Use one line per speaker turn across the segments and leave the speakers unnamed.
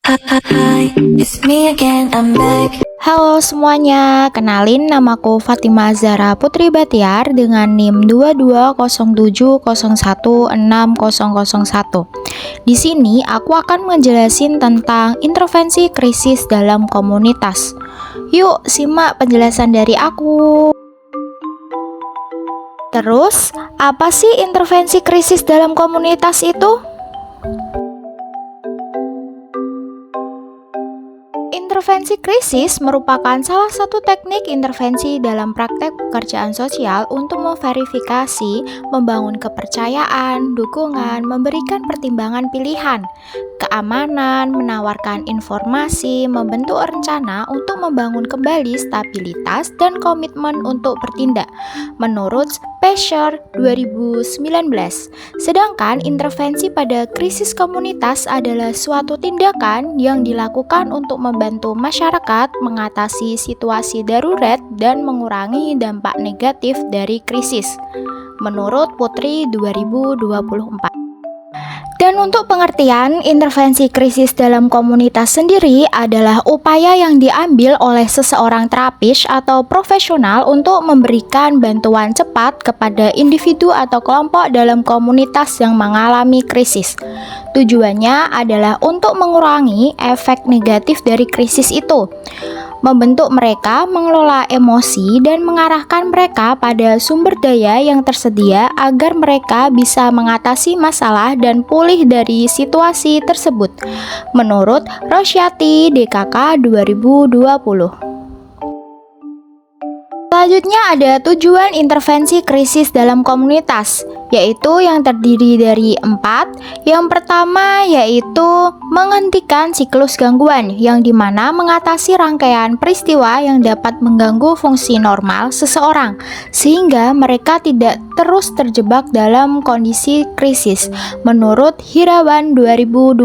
Hi, it's me again, I'm back.
Halo semuanya, kenalin namaku Fatima Zahra Putri Batiar dengan NIM 2207016001. Di sini aku akan ngejelasin tentang intervensi krisis dalam komunitas. Yuk, simak penjelasan dari aku. Terus, apa sih intervensi krisis dalam komunitas itu? Intervensi krisis merupakan salah satu teknik intervensi dalam praktek pekerjaan sosial untuk memverifikasi, membangun kepercayaan, dukungan, memberikan pertimbangan pilihan, keamanan, menawarkan informasi, membentuk rencana untuk membangun kembali stabilitas dan komitmen untuk bertindak, menurut Pesher 2019. Sedangkan intervensi pada krisis komunitas adalah suatu tindakan yang dilakukan untuk membantu masyarakat mengatasi situasi darurat dan mengurangi dampak negatif dari krisis, menurut Putri 2024. Dan untuk pengertian, intervensi krisis dalam komunitas sendiri adalah upaya yang diambil oleh seseorang terapis atau profesional untuk memberikan bantuan cepat kepada individu atau kelompok dalam komunitas yang mengalami krisis. Tujuannya adalah untuk mengurangi efek negatif dari krisis itu, membentuk mereka, mengelola emosi, dan mengarahkan mereka pada sumber daya yang tersedia agar mereka bisa mengatasi masalah dan pulih dari situasi tersebut, menurut Rosyati DKK 2020. Selanjutnya ada tujuan intervensi krisis dalam komunitas, yaitu yang terdiri dari 4. Yang pertama yaitu menghentikan siklus gangguan, yang dimana mengatasi rangkaian peristiwa yang dapat mengganggu fungsi normal seseorang, sehingga mereka tidak terus terjebak dalam kondisi krisis, menurut Hirawan 2020.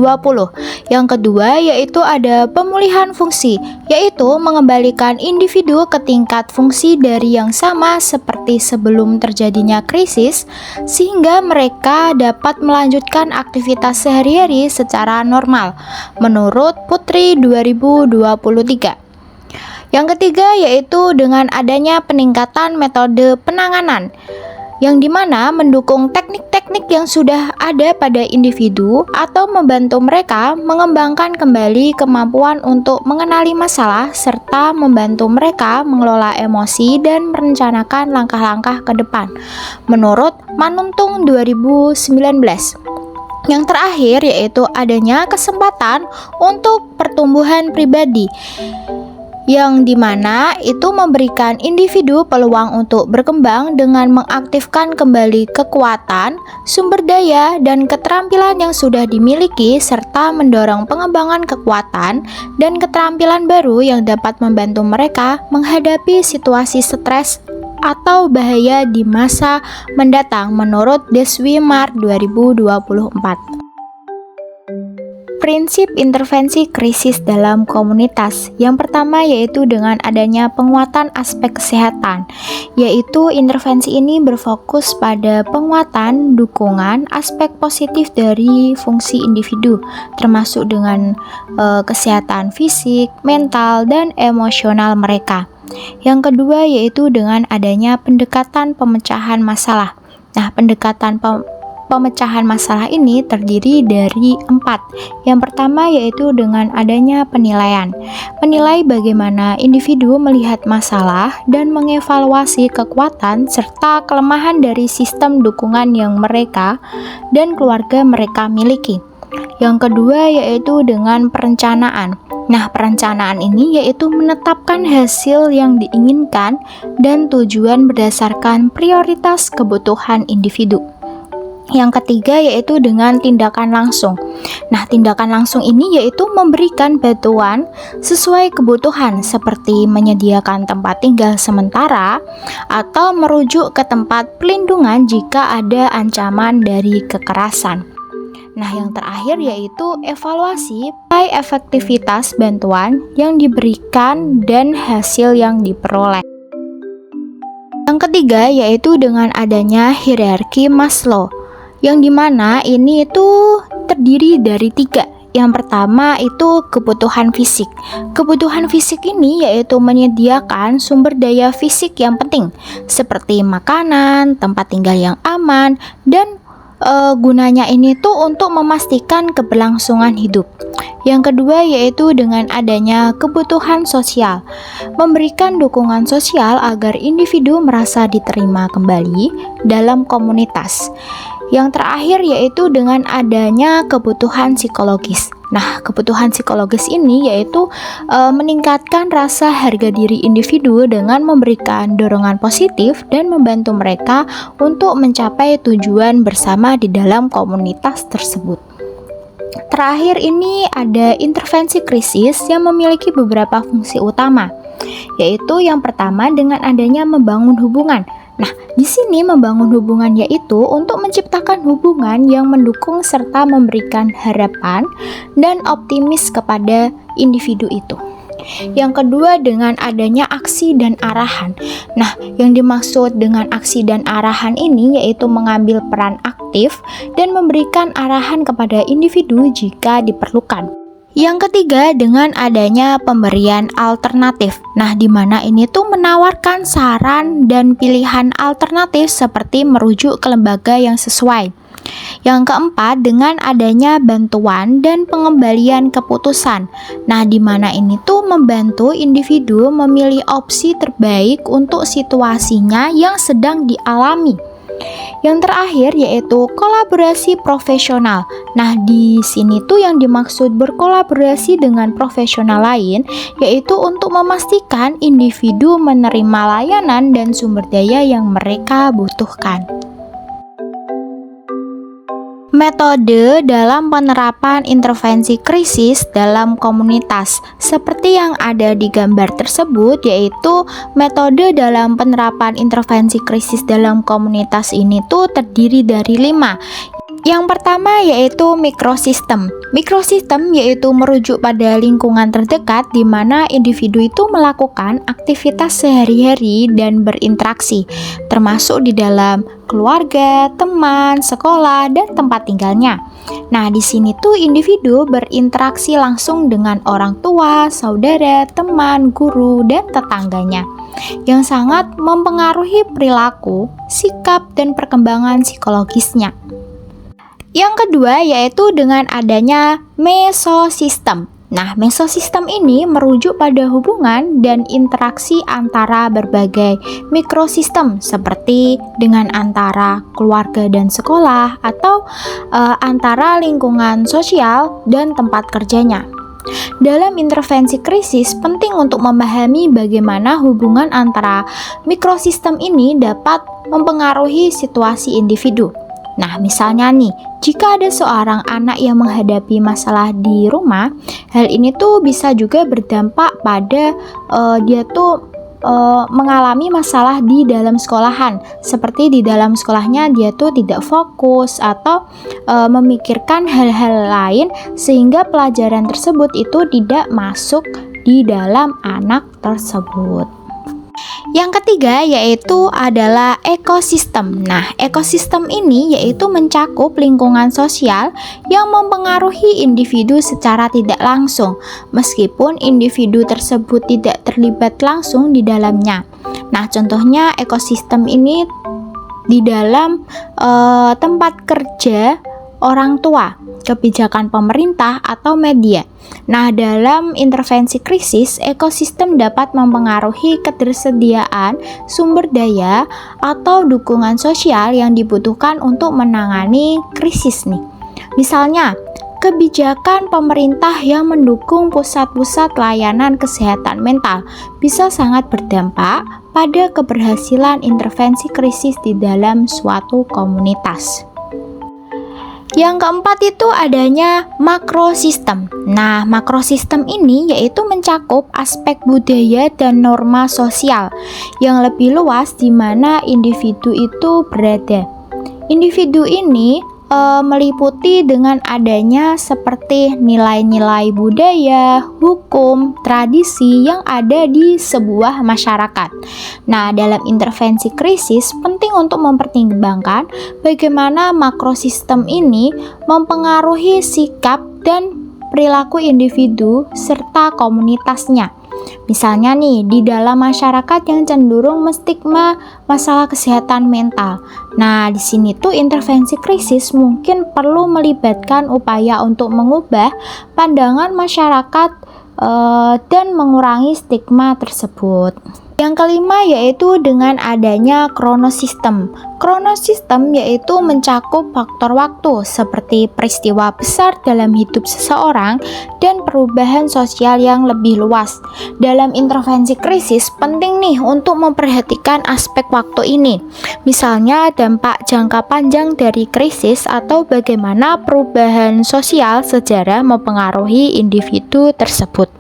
Yang kedua yaitu ada pemulihan fungsi, yaitu mengembalikan individu ke tingkat fungsi dari yang sama seperti sebelum terjadinya krisis, sehingga mereka dapat melanjutkan aktivitas sehari-hari secara normal, menurut Putri 2023. Yang ketiga yaitu dengan adanya peningkatan metode penanganan, yang dimana mendukung teknik-teknik yang sudah ada pada individu atau membantu mereka mengembangkan kembali kemampuan untuk mengenali masalah serta membantu mereka mengelola emosi dan merencanakan langkah-langkah ke depan, menurut Manuntung 2019. Yang terakhir yaitu adanya kesempatan untuk pertumbuhan pribadi, yang dimana itu memberikan individu peluang untuk berkembang dengan mengaktifkan kembali kekuatan, sumber daya, dan keterampilan yang sudah dimiliki, serta mendorong pengembangan kekuatan dan keterampilan baru yang dapat membantu mereka menghadapi situasi stres atau bahaya di masa mendatang, menurut Deswi Mart 2024. Prinsip intervensi krisis dalam komunitas. Yang pertama yaitu dengan adanya penguatan aspek kesehatan, yaitu intervensi ini berfokus pada penguatan dukungan aspek positif dari fungsi individu, termasuk dengan kesehatan fisik, mental, dan emosional mereka. Yang kedua yaitu dengan adanya pendekatan pemecahan masalah. Nah, pendekatan pemecahan masalah ini terdiri dari 4. Yang pertama yaitu dengan adanya penilaian. Menilai bagaimana individu melihat masalah dan mengevaluasi kekuatan serta kelemahan dari sistem dukungan yang mereka dan keluarga mereka miliki. Yang kedua yaitu dengan perencanaan. Nah, perencanaan ini yaitu menetapkan hasil yang diinginkan dan tujuan berdasarkan prioritas kebutuhan individu. Yang ketiga yaitu dengan tindakan langsung. Nah, tindakan langsung ini yaitu memberikan bantuan sesuai kebutuhan seperti menyediakan tempat tinggal sementara atau merujuk ke tempat pelindungan jika ada ancaman dari kekerasan. Nah, yang terakhir yaitu evaluasi efektivitas bantuan yang diberikan dan hasil yang diperoleh. Yang ketiga yaitu dengan adanya hierarki Maslow, yang dimana ini itu terdiri dari 3, Yang pertama itu kebutuhan fisik. Kebutuhan fisik ini yaitu menyediakan sumber daya fisik yang penting seperti makanan, tempat tinggal yang aman, dan gunanya ini tuh untuk memastikan keberlangsungan hidup. Yang kedua yaitu dengan adanya kebutuhan sosial, memberikan dukungan sosial agar individu merasa diterima kembali dalam komunitas. Yang terakhir yaitu dengan adanya kebutuhan psikologis. Nah, kebutuhan psikologis ini yaitu meningkatkan rasa harga diri individu dengan memberikan dorongan positif dan membantu mereka untuk mencapai tujuan bersama di dalam komunitas tersebut. Terakhir ini ada intervensi krisis yang memiliki beberapa fungsi utama, yaitu yang pertama dengan adanya membangun hubungan. Nah, di sini membangun hubungan yaitu untuk menciptakan hubungan yang mendukung serta memberikan harapan dan optimis kepada individu itu. Yang kedua dengan adanya aksi dan arahan. Nah, yang dimaksud dengan aksi dan arahan ini yaitu mengambil peran aktif dan memberikan arahan kepada individu jika diperlukan. Yang ketiga dengan adanya pemberian alternatif. Nah, di mana ini tuh menawarkan saran dan pilihan alternatif seperti merujuk ke lembaga yang sesuai. Yang keempat dengan adanya bantuan dan pengembalian keputusan. Nah, di mana ini tuh membantu individu memilih opsi terbaik untuk situasinya yang sedang dialami. Yang terakhir yaitu kolaborasi profesional. Nah, di sini tuh yang dimaksud berkolaborasi dengan profesional lain yaitu untuk memastikan individu menerima layanan dan sumber daya yang mereka butuhkan. Metode dalam penerapan intervensi krisis dalam komunitas seperti yang ada di gambar tersebut, yaitu metode dalam penerapan intervensi krisis dalam komunitas ini tuh terdiri dari 5. Yang pertama yaitu mikrosistem. Mikrosistem yaitu merujuk pada lingkungan terdekat di mana individu itu melakukan aktivitas sehari-hari dan berinteraksi, termasuk di dalam keluarga, teman, sekolah, dan tempat tinggalnya. Nah, di sini tuh individu berinteraksi langsung dengan orang tua, saudara, teman, guru, dan tetangganya, yang sangat mempengaruhi perilaku, sikap, dan perkembangan psikologisnya. Yang kedua yaitu dengan adanya mesosistem. Nah, mesosistem ini merujuk pada hubungan dan interaksi antara berbagai mikrosistem seperti dengan antara keluarga dan sekolah atau antara lingkungan sosial dan tempat kerjanya. Dalam intervensi krisis, penting untuk memahami bagaimana hubungan antara mikrosistem ini dapat mempengaruhi situasi individu. Nah, misalnya nih, jika ada seorang anak yang menghadapi masalah di rumah, hal ini tuh bisa juga berdampak pada dia tuh mengalami masalah di dalam sekolahan, seperti di dalam sekolahnya dia tuh tidak fokus atau memikirkan hal-hal lain sehingga pelajaran tersebut itu tidak masuk di dalam anak tersebut. Yang ketiga yaitu adalah ekosistem. Nah, ekosistem ini yaitu mencakup lingkungan sosial yang mempengaruhi individu secara tidak langsung, meskipun individu tersebut tidak terlibat langsung di dalamnya. Nah, contohnya ekosistem ini di dalam tempat kerja orang tua, kebijakan pemerintah, atau media. Nah, dalam intervensi krisis, ekosistem dapat mempengaruhi ketersediaan sumber daya atau dukungan sosial yang dibutuhkan untuk menangani krisis nih. Misalnya, kebijakan pemerintah yang mendukung pusat-pusat layanan kesehatan mental bisa sangat berdampak pada keberhasilan intervensi krisis di dalam suatu komunitas. Yang keempat itu adanya makrosistem. Nah, makrosistem ini yaitu mencakup aspek budaya dan norma sosial yang lebih luas di mana individu itu berada. Individu ini meliputi dengan adanya seperti nilai-nilai budaya, hukum, tradisi yang ada di sebuah masyarakat. Nah, dalam intervensi krisis penting untuk mempertimbangkan bagaimana makrosistem ini mempengaruhi sikap dan perilaku individu serta komunitasnya. Misalnya nih, di dalam masyarakat yang cenderung menstigma masalah kesehatan mental. Nah, di sini tuh intervensi krisis mungkin perlu melibatkan upaya untuk mengubah pandangan masyarakat dan mengurangi stigma tersebut. Yang kelima yaitu dengan adanya kronosistem. Kronosistem yaitu mencakup faktor waktu seperti peristiwa besar dalam hidup seseorang dan perubahan sosial yang lebih luas. Dalam intervensi krisis penting nih untuk memperhatikan aspek waktu ini. Misalnya dampak jangka panjang dari krisis atau bagaimana perubahan sosial sejarah mempengaruhi individu tersebut.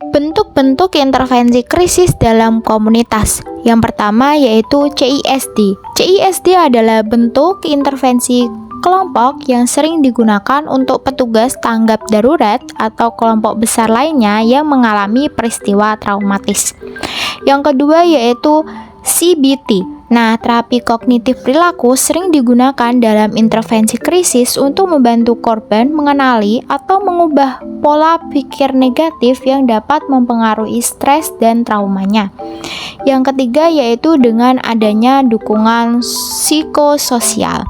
Bentuk-bentuk intervensi krisis dalam komunitas. Yang pertama yaitu CISD. CISD adalah bentuk intervensi kelompok yang sering digunakan untuk petugas tanggap darurat atau kelompok besar lainnya yang mengalami peristiwa traumatis. Yang kedua yaitu CBT. Nah, terapi kognitif perilaku sering digunakan dalam intervensi krisis untuk membantu korban mengenali atau mengubah pola pikir negatif yang dapat mempengaruhi stres dan traumanya. Yang ketiga yaitu dengan adanya dukungan psikososial.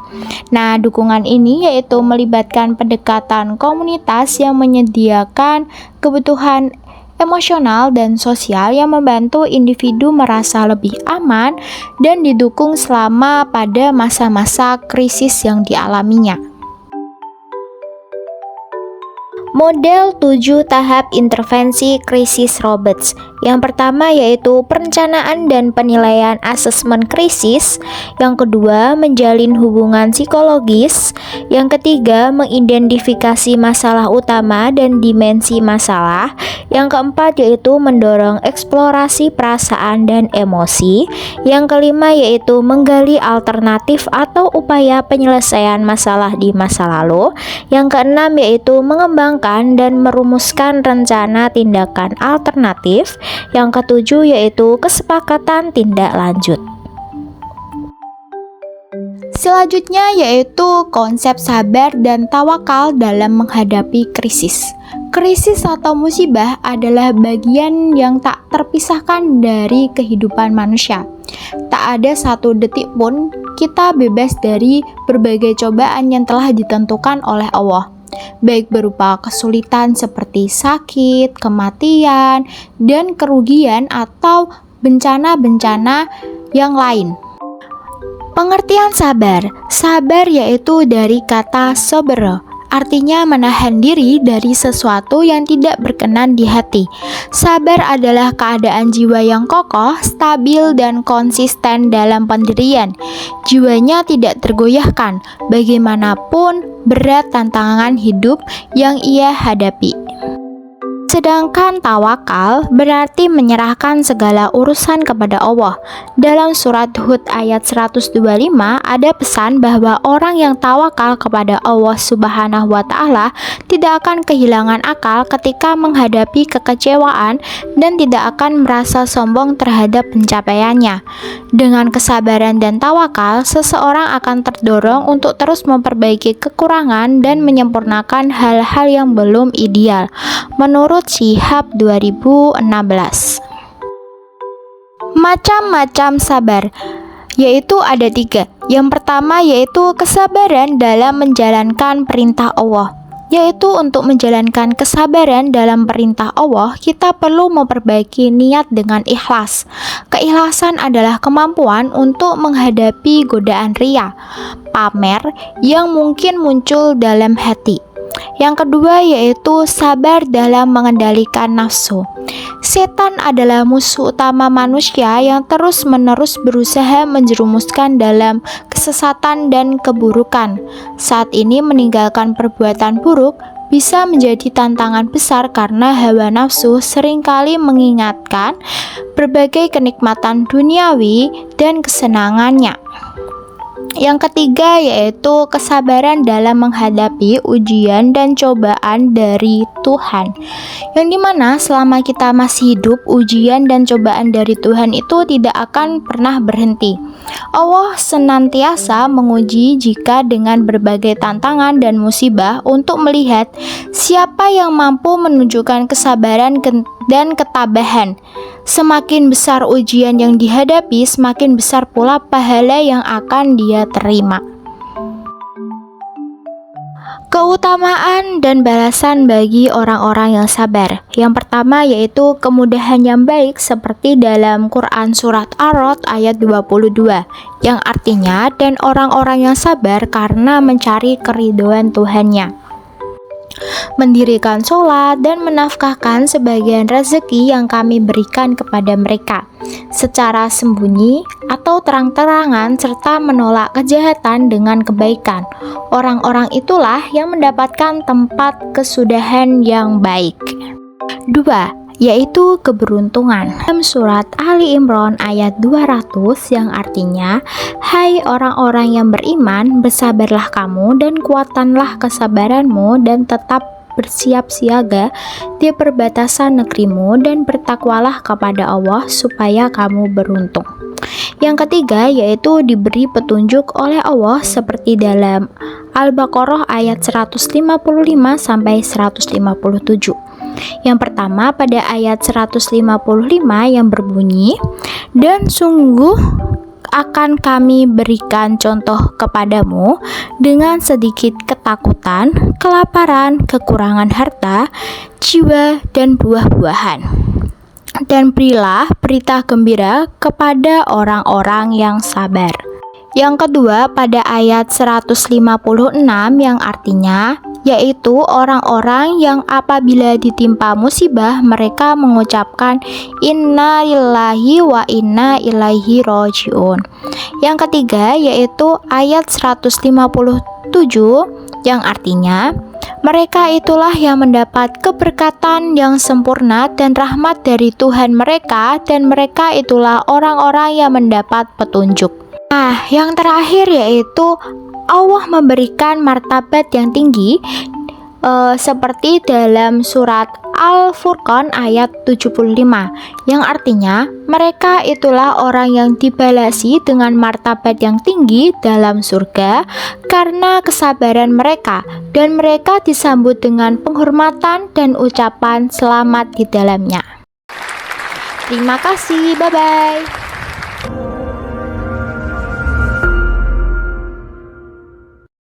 Nah, dukungan ini yaitu melibatkan pendekatan komunitas yang menyediakan kebutuhan emosional dan sosial yang membantu individu merasa lebih aman dan didukung selama pada masa-masa krisis yang dialaminya. Model 7 tahap intervensi krisis Roberts. Yang pertama yaitu perencanaan dan penilaian asesmen krisis. Yang kedua, menjalin hubungan psikologis. Yang ketiga, mengidentifikasi masalah utama dan dimensi masalah. Yang keempat yaitu mendorong eksplorasi perasaan dan emosi. Yang kelima yaitu menggali alternatif atau upaya penyelesaian masalah di masa lalu. Yang keenam yaitu mengembangkan dan merumuskan rencana tindakan alternatif. Yang ketujuh yaitu kesepakatan tindak lanjut. Selanjutnya yaitu konsep sabar dan tawakal dalam menghadapi krisis. Krisis atau musibah adalah bagian yang tak terpisahkan dari kehidupan manusia. Tak ada satu detik pun kita bebas dari berbagai cobaan yang telah ditentukan oleh Allah, baik berupa kesulitan seperti sakit, kematian, dan kerugian atau bencana-bencana yang lain. Pengertian sabar. Sabar yaitu dari kata sabra, artinya menahan diri dari sesuatu yang tidak berkenan di hati. Sabar adalah keadaan jiwa yang kokoh, stabil, dan konsisten dalam pendirian. Jiwanya tidak tergoyahkan, bagaimanapun berat tantangan hidup yang ia hadapi. Sedangkan tawakal berarti menyerahkan segala urusan kepada Allah. Dalam surat Hud ayat 125 ada pesan bahwa orang yang tawakal kepada Allah Subhanahu wa Ta'ala tidak akan kehilangan akal ketika menghadapi kekecewaan dan tidak akan merasa sombong terhadap pencapaiannya. Dengan kesabaran dan tawakal, seseorang akan terdorong untuk terus memperbaiki kekurangan dan menyempurnakan hal-hal yang belum ideal. Menurut Syihab 2016. Macam-macam sabar, yaitu ada 3. Yang pertama yaitu kesabaran dalam menjalankan perintah Allah. Yaitu untuk menjalankan kesabaran dalam perintah Allah, kita perlu memperbaiki niat dengan ikhlas. Keikhlasan adalah kemampuan untuk menghadapi godaan riya, pamer yang mungkin muncul dalam hati. Yang kedua yaitu sabar dalam mengendalikan nafsu. Setan adalah musuh utama manusia yang terus-menerus berusaha menjerumuskan dalam kesesatan dan keburukan. Saat ini meninggalkan perbuatan buruk bisa menjadi tantangan besar karena hawa nafsu seringkali mengingatkan berbagai kenikmatan duniawi dan kesenangannya. Yang ketiga yaitu kesabaran dalam menghadapi ujian dan cobaan dari Tuhan. Yang dimana selama kita masih hidup, ujian dan cobaan dari Tuhan itu tidak akan pernah berhenti. Allah senantiasa menguji jika dengan berbagai tantangan dan musibah untuk melihat siapa yang mampu menunjukkan kesabaran dan ketabahan. Semakin besar ujian yang dihadapi, semakin besar pula pahala yang akan dia terima. Keutamaan dan balasan bagi orang-orang yang sabar. Yang pertama yaitu kemudahan yang baik seperti dalam Quran surat Ar-Ra'd ayat 22 yang artinya dan orang-orang yang sabar karena mencari keridhaan Tuhannya, mendirikan sholat dan menafkahkan sebagian rezeki yang kami berikan kepada mereka secara sembunyi atau terang-terangan serta menolak kejahatan dengan kebaikan. Orang-orang itulah yang mendapatkan tempat kesudahan yang baik. 2. Yaitu keberuntungan. Dalam surat Ali Imran ayat 200 yang artinya, hai orang-orang yang beriman, bersabarlah kamu dan kuatkanlah kesabaranmu dan tetap bersiap siaga di perbatasan negerimu dan bertakwalah kepada Allah supaya kamu beruntung. Yang ketiga yaitu diberi petunjuk oleh Allah seperti dalam Al-Baqarah ayat 155 sampai 157. Yang pertama pada ayat 155 yang berbunyi, dan sungguh akan kami berikan contoh kepadamu dengan sedikit ketakutan, kelaparan, kekurangan harta, jiwa, dan buah-buahan. Dan berilah berita gembira kepada orang-orang yang sabar. Yang kedua pada ayat 156 yang artinya yaitu orang-orang yang apabila ditimpa musibah mereka mengucapkan inna lillahi wa inna ilaihi rajiun. Yang ketiga yaitu ayat 157 yang artinya mereka itulah yang mendapat keberkatan yang sempurna dan rahmat dari Tuhan mereka, dan mereka itulah orang-orang yang mendapat petunjuk. Nah, yang terakhir yaitu Allah memberikan martabat yang tinggi seperti dalam surat Al-Furqan ayat 75 yang artinya mereka itulah orang yang dibalasi dengan martabat yang tinggi dalam surga karena kesabaran mereka, dan mereka disambut dengan penghormatan dan ucapan selamat di dalamnya. Terima kasih, bye-bye.